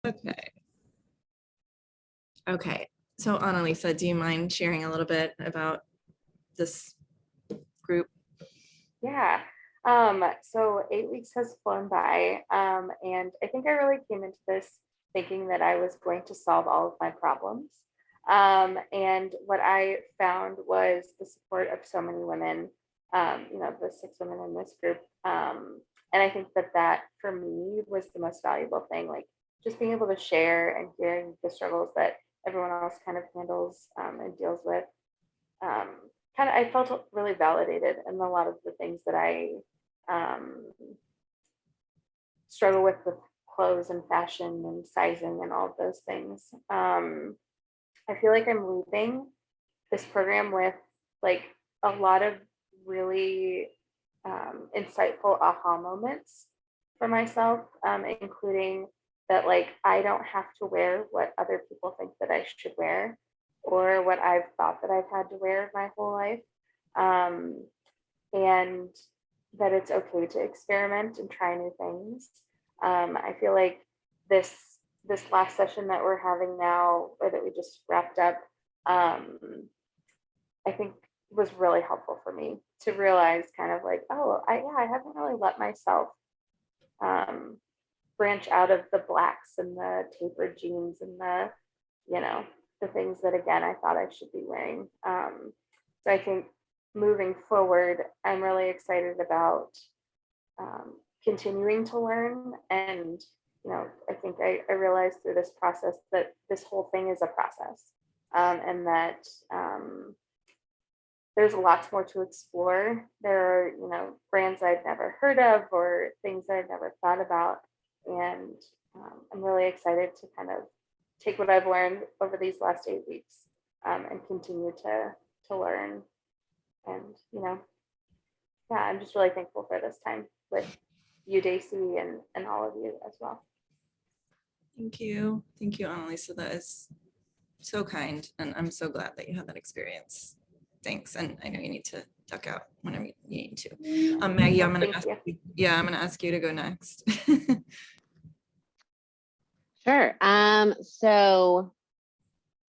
Okay. Okay. So Annalisa, do you mind sharing a little bit about this group? Yeah. So 8 weeks has flown by. And I think I really came into this thinking that I was going to solve all of my problems. And what I found was the support of so many women, the 6 women in this group. And I think that for me was the most valuable thing, like just being able to share and hearing the struggles that everyone else kind of handles and deals with. Um, I felt really validated in a lot of the things that I um, struggle with clothes and fashion and sizing and all of those things. I feel like I'm leaving this program with like a lot of really insightful aha moments for myself, including that like I don't have to wear what other people think that I should wear or what I've thought that I've had to wear my whole life. And that it's okay to experiment and try new things. I feel like this last session that we're having now, or that we just wrapped up, I think was really helpful for me to realize kind of like, oh, I haven't really let myself branch out of the blacks and the tapered jeans and the things that again I thought I should be wearing. So I think moving forward, I'm really excited about continuing to learn. And I think I realized through this process that this whole thing is a process, and that there's lots more to explore. There are brands I've never heard of or things that I've never thought about, and I'm really excited to kind of take what I've learned over these last 8 weeks and continue to learn. And I'm just really thankful for this time with you, Daisy, and all of you as well. Thank you, Annalisa. That is so kind, and I'm so glad that you had that experience. Thanks, and I know you need to duck out whenever you need to. Maggie, I'm going to ask you to go next. Sure. So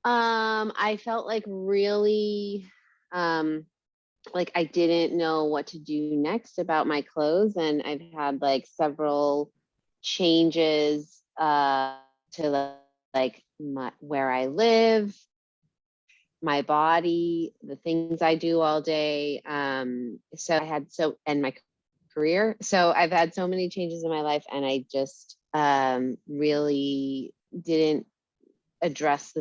I felt like really like I didn't know what to do next about my clothes, and I've had like several changes to like where I live, my body, the things I do all day. And my career. So I've had so many changes in my life, and I just really didn't address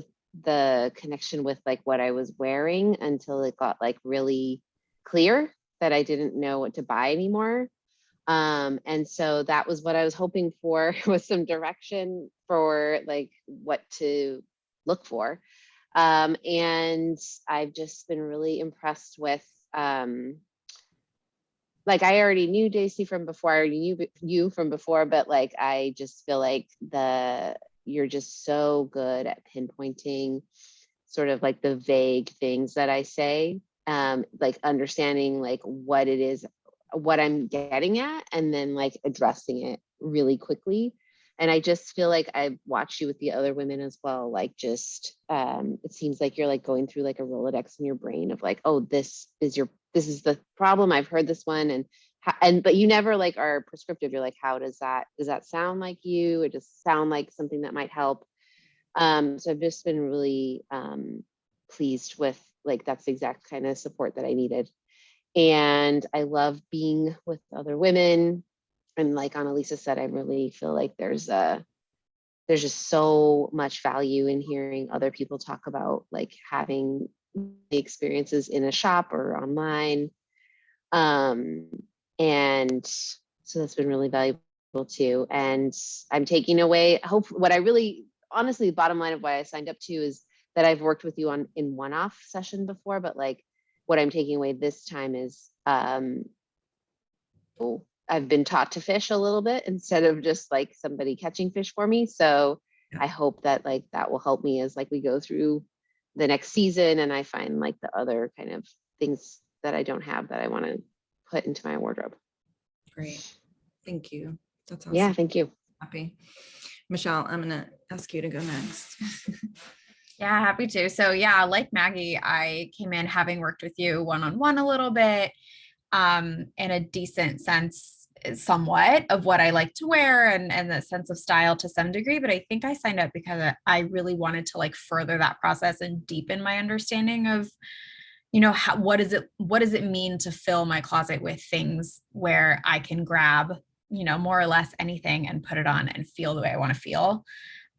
the connection with like what I was wearing until it got like really clear that I didn't know what to buy anymore. And so that was what I was hoping for, was some direction for like what to look for. And I've just been really impressed with like I already knew Daisy from before, I already knew you from before, but like I just feel like you're just so good at pinpointing sort of like the vague things that I say, like understanding like what it is, what I'm getting at, and then like addressing it really quickly. And I just feel like I've watched you with the other women as well, like just it seems like you're like going through like a Rolodex in your brain of like, oh, this is the problem, I've heard this one, but you never like are prescriptive. You're like, how does that sound like you? It just sound like something that might help. So I've just been really pleased with like that's the exact kind of support that I needed. And I love being with other women. And like Annalisa said, I really feel like there's just so much value in hearing other people talk about like having the experiences in a shop or online. And so that's been really valuable too. And I'm taking away what I really, honestly, the bottom line of why I signed up to is that I've worked with you in one-off session before, but like what I'm taking away this time is I've been taught to fish a little bit instead of just like somebody catching fish for me. So yeah. I hope that like that will help me as like we go through the next season and I find like the other kind of things that I don't have that I want to put into my wardrobe. Great. Thank you. That's awesome. Yeah, thank you. Happy. Michelle, I'm going to ask you to go next. Yeah, happy to. So yeah, like Maggie, I came in having worked with you one-on-one a little bit, in a decent sense, somewhat of what I like to wear and the sense of style to some degree. But I think I signed up because I really wanted to like further that process and deepen my understanding of, what does it mean to fill my closet with things where I can grab, more or less anything and put it on and feel the way I want to feel.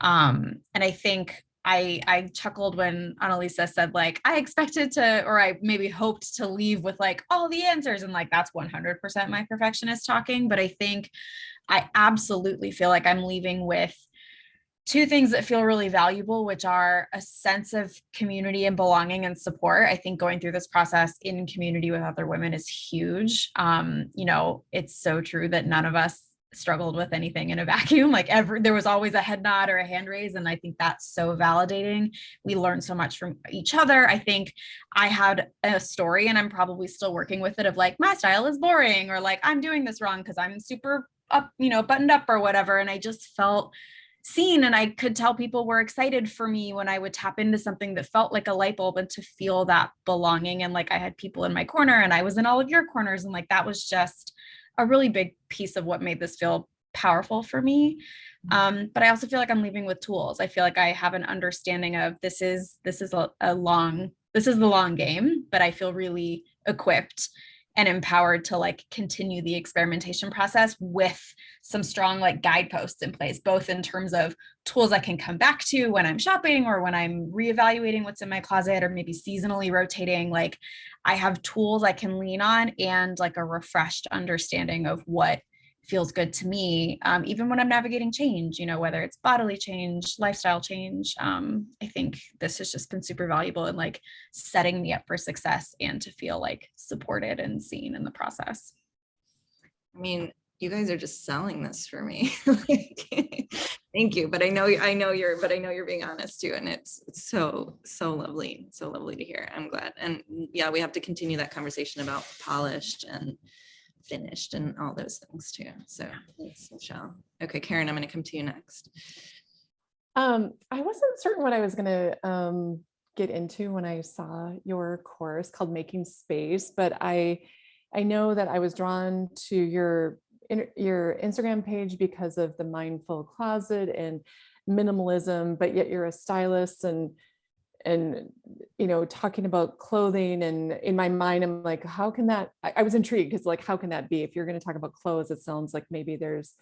And I think I chuckled when Annalisa said like, I expected to, or I maybe hoped to leave with like all the answers. And like, that's 100% my perfectionist talking. But I think I absolutely feel like I'm leaving with two things that feel really valuable, which are a sense of community and belonging and support. I think going through this process in community with other women is huge. It's so true that none of us struggled with anything in a vacuum. Like there was always a head nod or a hand raise. And I think that's so validating. We learn so much from each other. I think I had a story and I'm probably still working with it of like, my style is boring, or like, I'm doing this wrong because I'm super up, buttoned up or whatever. And I just felt seen, and I could tell people were excited for me when I would tap into something that felt like a light bulb, and to feel that belonging, and like I had people in my corner and I was in all of your corners, and like that was just a really big piece of what made this feel powerful for me. But I also feel like I'm leaving with tools. I feel like I have an understanding of this is the long game, but I feel really equipped and empowered to like continue the experimentation process with some strong like guideposts in place, both in terms of tools I can come back to when I'm shopping or when I'm reevaluating what's in my closet, or maybe seasonally rotating. Like I have tools I can lean on, and like a refreshed understanding of what feels good to me, even when I'm navigating change, whether it's bodily change, lifestyle change. I think this has just been super valuable in like setting me up for success and to feel like supported and seen in the process. I mean, you guys are just selling this for me. Thank you. But I know you're being honest too. And it's so lovely to hear. I'm glad. And yeah, we have to continue that conversation about polished and finished and all those things too. So thanks, Michelle. Okay, Karen, I'm going to come to you next. I wasn't certain what I was going to get into when I saw your course called Making Space, but I know that I was drawn to your Instagram page because of the mindful closet and minimalism, but yet you're a stylist and talking about clothing, and in my mind I'm like, how can that, I was intrigued because like, how can that be? If you're going to talk about clothes, it sounds like maybe there's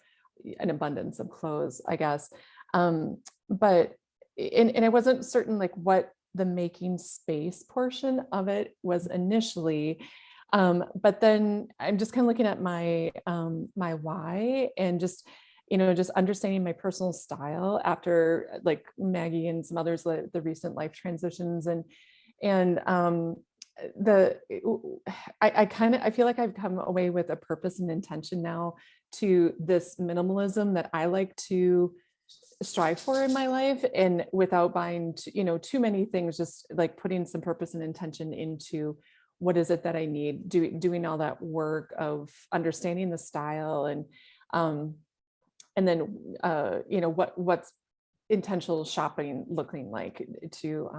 an abundance of clothes, I guess. But I wasn't certain like what the making space portion of it was initially. But then I'm just kind of looking at my my why, and just understanding my personal style after like Maggie and some others, the recent life transitions, and I feel like I've come away with a purpose and intention now to this minimalism that I like to strive for in my life, and without buying too many things, just like putting some purpose and intention into what is it that I need, doing all that work of understanding the style, and then what's intentional shopping looking like to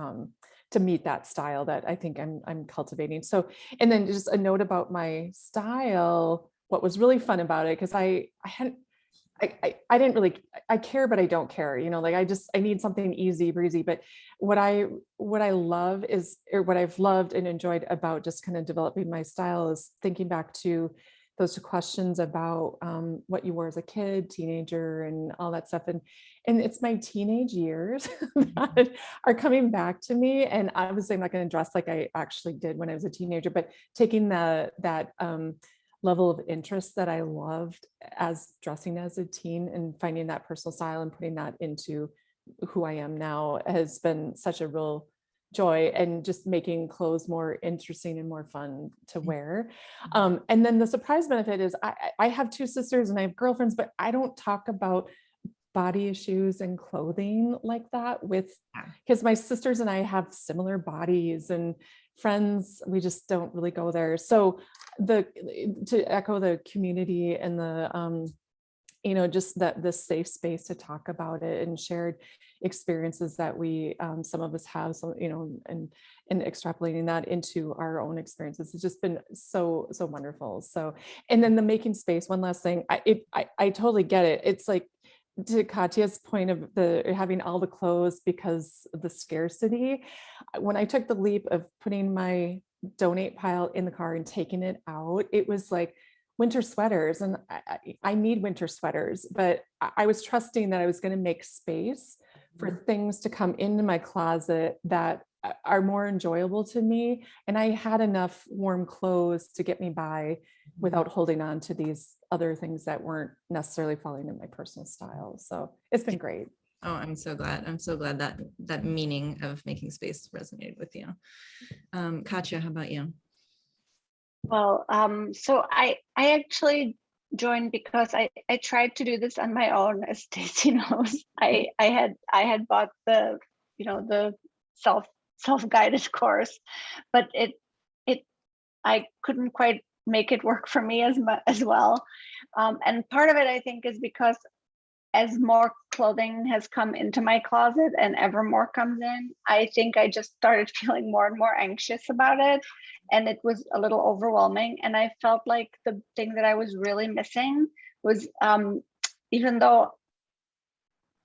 meet that style that I think I'm cultivating. So, and then just a note about my style, what was really fun about it, because I didn't really, I care, but I don't care, like I need something easy breezy. But what I love is, or what I've loved and enjoyed about just kind of developing my style, is thinking back to those questions about what you wore as a kid, teenager, and all that stuff. And it's my teenage years that are coming back to me. And obviously I'm not going to dress like I actually did when I was a teenager, but taking that level of interest that I loved as dressing as a teen, and finding that personal style and putting that into who I am now has been such a real joy, and just making clothes more interesting and more fun to wear. And then the surprise benefit is I have two sisters and I have girlfriends, but I don't talk about body issues and clothing like that because my sisters and I have similar bodies, and friends, we just don't really go there. So to echo the community and the just that this safe space to talk about it and shared experiences that we, some of us have, so, and extrapolating that into our own experiences. It's just been so wonderful. So, and then the making space, one last thing, I totally get it. It's like, to Katya's point of the having all the clothes because of the scarcity, when I took the leap of putting my donate pile in the car and taking it out, it was like winter sweaters, and I need winter sweaters, but I was trusting that I was going to make space for things to come into my closet that are more enjoyable to me. And I had enough warm clothes to get me by without holding on to these other things that weren't necessarily falling in my personal style. So it's been great. Oh, I'm so glad. I'm so glad that that meaning of making space resonated with you. Katya, how about you? Well, so I actually joined because I tried to do this on my own, as Stacy knows. I had bought the the self-guided course, but I couldn't quite make it work for me as well. And part of it, I think, is because as more clothing has come into my closet and ever more comes in, I think I just started feeling more and more anxious about it. And it was a little overwhelming. And I felt like the thing that I was really missing was, even though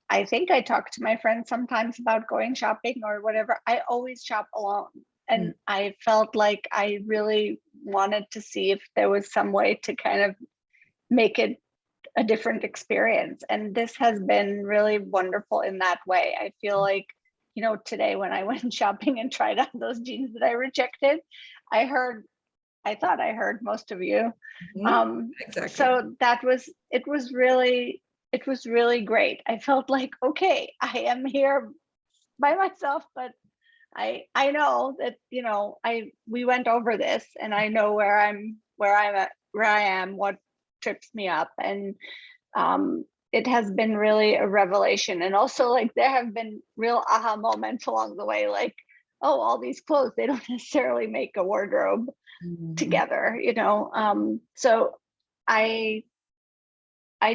I think I talk to my friends sometimes about going shopping or whatever, I always shop alone. And I felt like I really wanted to see if there was some way to kind of make it a different experience. And this has been really wonderful in that way. I feel like, today when I went shopping and tried on those jeans that I rejected, I thought I heard most of you. Exactly. So it was really great. I felt like, okay, I am here by myself, but I know that, we went over this, and I know where I am, what trips me up. And it has been really a revelation. And also, like, there have been real aha moments along the way, like, oh, all these clothes, they don't necessarily make a wardrobe together, so I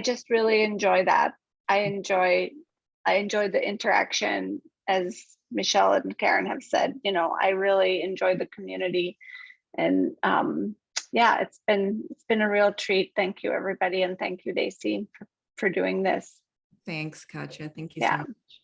just really enjoy that. I enjoy the interaction, as Michelle and Karen have said. I really enjoy the community, and yeah, it's been a real treat. Thank you, everybody, and thank you, Daisy, for doing this. Thanks, Katya. Thank you so Yeah. much.